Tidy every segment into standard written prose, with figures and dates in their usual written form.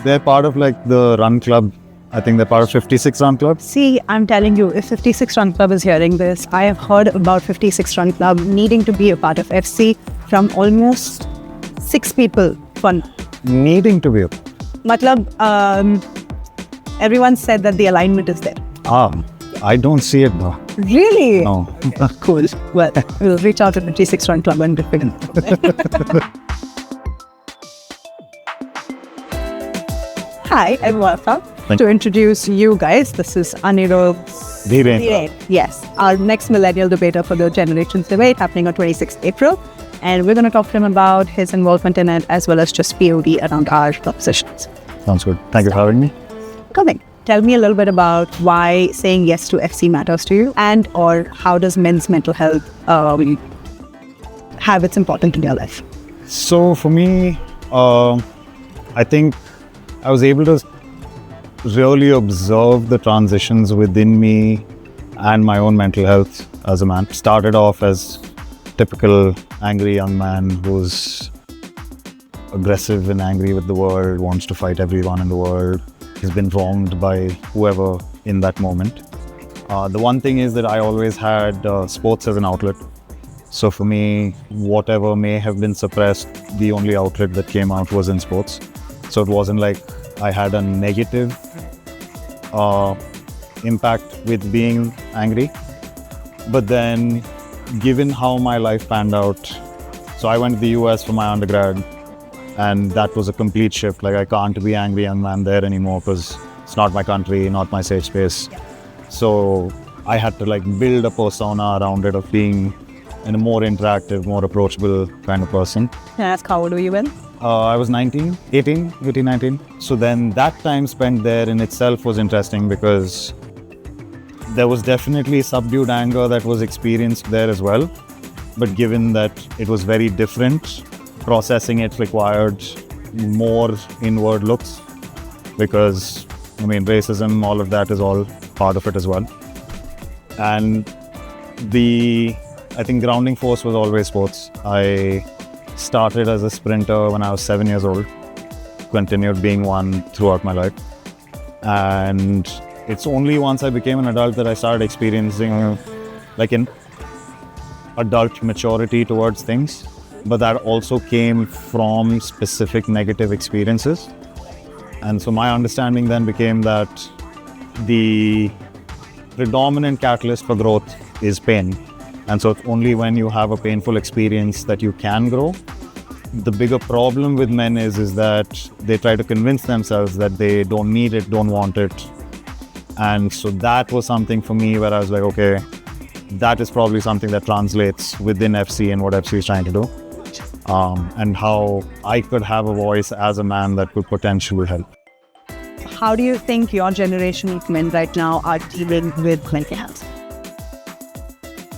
They're part of like the Run Club. I think they're part of 56 Run Club. See, I'm telling you, if 56 Run Club is hearing this, I have heard about 56 Run Club needing to be a part of FC from almost 6 people. Fun. Needing to be. Matlab, everyone said that the alignment is there. I don't see it though. Really? No. Cool. Well, we'll reach out to 56 Run Club and begin. Hi and welcome. To introduce you guys, this is Anirudh Dhirendra. Yes, our next millennial debater for the Generations debate happening on 26th April. And we're going to talk to him about his involvement in it as well as just POV around our propositions. Sounds good. Thank you for having me. Coming. Tell me a little bit about why saying yes to FC matters to you, and or how does men's mental health have its importance in your life? So for me, I think I was able to really observe the transitions within me and my own mental health as a man. Started off as typical angry young man who's aggressive and angry with the world, wants to fight everyone in the world. He's been wronged by whoever in that moment. The one thing is that I always had sports as an outlet. So for me, whatever may have been suppressed, the only outlet that came out was in sports. So it wasn't like I had a negative impact with being angry. But then, given how my life panned out, so I went to the US for my undergrad, and that was a complete shift. Like, I can't be angry young man there anymore because it's not my country, not my safe space. So I had to like build a persona around it of being a more interactive, more approachable kind of person. Can I ask how old were you when? I was 19. So then that time spent there in itself was interesting because there was definitely subdued anger that was experienced there as well. But given that it was very different, processing it required more inward looks because, I mean, racism, all of that is all part of it as well. And I think grounding force was always sports. I started as a sprinter when I was 7 years old, continued being one throughout my life. And it's only once I became an adult that I started experiencing like an adult maturity towards things. But that also came from specific negative experiences. And so my understanding then became that the predominant catalyst for growth is pain. And so it's only when you have a painful experience that you can grow. The bigger problem with men is that they try to convince themselves that they don't need it, don't want it. And so that was something for me where I was like, okay, that is probably something that translates within FC and what FC is trying to do. And how I could have a voice as a man that could potentially help. How do you think your generation of men right now are dealing with mental health?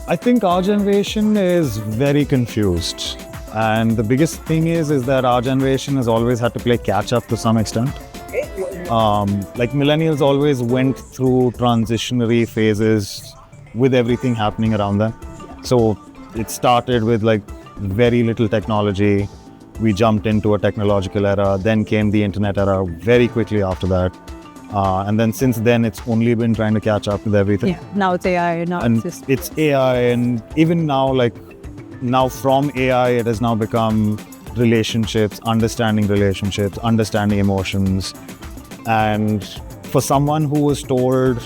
I think our generation is very confused. And the biggest thing is that our generation has always had to play catch up to some extent. Like millennials always went through transitionary phases with everything happening around them. So it started with like very little technology. We jumped into a technological era, then came the internet era very quickly after that. And then since then, it's only been trying to catch up with everything. Yeah, now it's AI, now and it's AI, and even now, like now from AI, it has now become relationships, understanding emotions. And for someone who was told,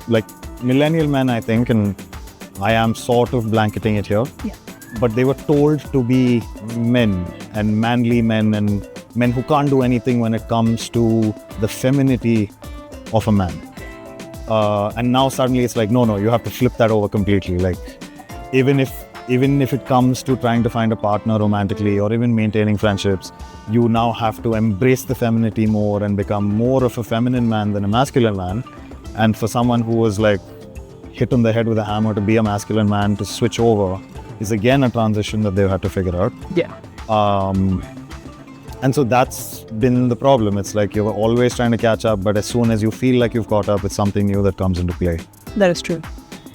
like millennial men, I think, and I am sort of blanketing it here, but they were told to be men and manly men and men who can't do anything when it comes to the femininity of a man. And now suddenly it's like, no, you have to flip that over completely. Like, even if it comes to trying to find a partner romantically or even maintaining friendships, you now have to embrace the femininity more and become more of a feminine man than a masculine man. And for someone who was like hit on the head with a hammer to be a masculine man, to switch over is again a transition that they've had to figure out. Yeah. And so that's been the problem. It's like you're always trying to catch up, but as soon as you feel like you've caught up, it's something new that comes into play. That is true.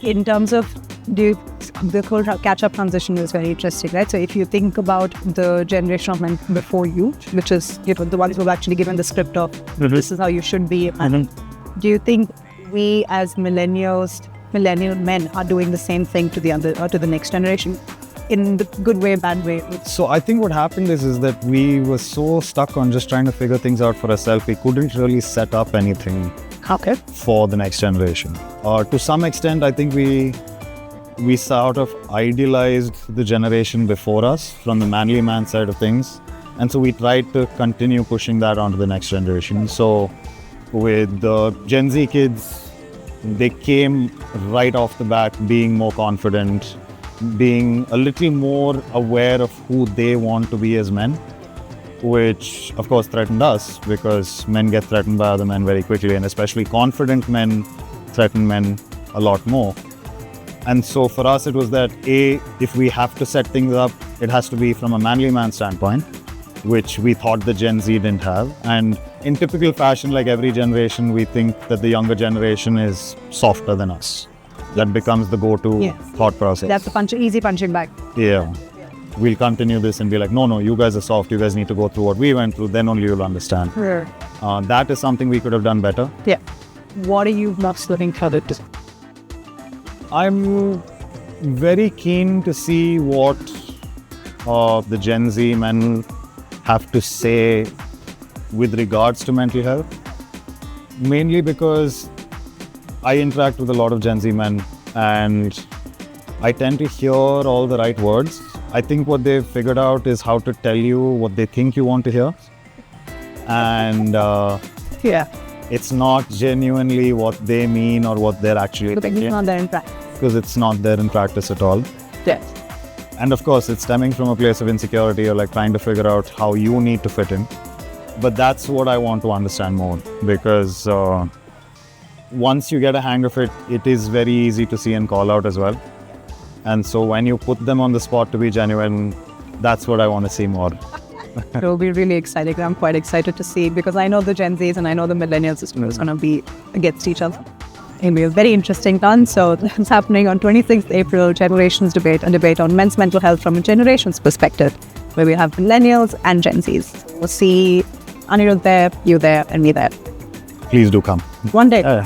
In terms of The whole catch-up transition is very interesting, right? So if you think about the generation of men before you, which is the ones who've actually given the script of this is how you should be, do you think we as millennial men are doing the same thing to the next generation, in the good way, bad way? So I think what happened is that we were so stuck on just trying to figure things out for ourselves, we couldn't really set up anything for the next generation. To some extent, I think we sort of idealized the generation before us from the manly man side of things. And so we tried to continue pushing that onto the next generation. So with the Gen Z kids, they came right off the bat being more confident, being a little more aware of who they want to be as men, which of course threatened us because men get threatened by other men very quickly, and especially confident men threaten men a lot more. And so for us it was that if we have to set things up, it has to be from a manly man standpoint, which we thought the Gen Z didn't have. And in typical fashion, like every generation, we think that the younger generation is softer than us. That becomes the go-to thought process. That's the easy punching bag. Yeah. We'll continue this and be like, no, you guys are soft. You guys need to go through what we went through. Then only you'll understand. That is something we could have done better. Yeah. What are you not looking forward to? I'm very keen to see what the Gen Z men have to say with regards to mental health. Mainly because I interact with a lot of Gen Z men and I tend to hear all the right words. I think what they've figured out is how to tell you what they think you want to hear. And it's not genuinely what they mean or what they're actually thinking. It's not there in practice. Because it's not there in practice at all. Yes. And of course, it's stemming from a place of insecurity or like trying to figure out how you need to fit in. But that's what I want to understand more, because once you get a hang of it, it is very easy to see and call out as well. And so when you put them on the spot to be genuine, that's what I want to see more. It'll be really exciting. I'm quite excited to see, because I know the Gen Zs and I know the millennials is going to be against each other. It'll be a very interesting time. So it's happening on 26th April, Generations Debate, a debate on men's mental health from a generation's perspective, where we have millennials and Gen Zs. We'll see Anirudh there, you there, and me there. Please do come. One day. Yeah.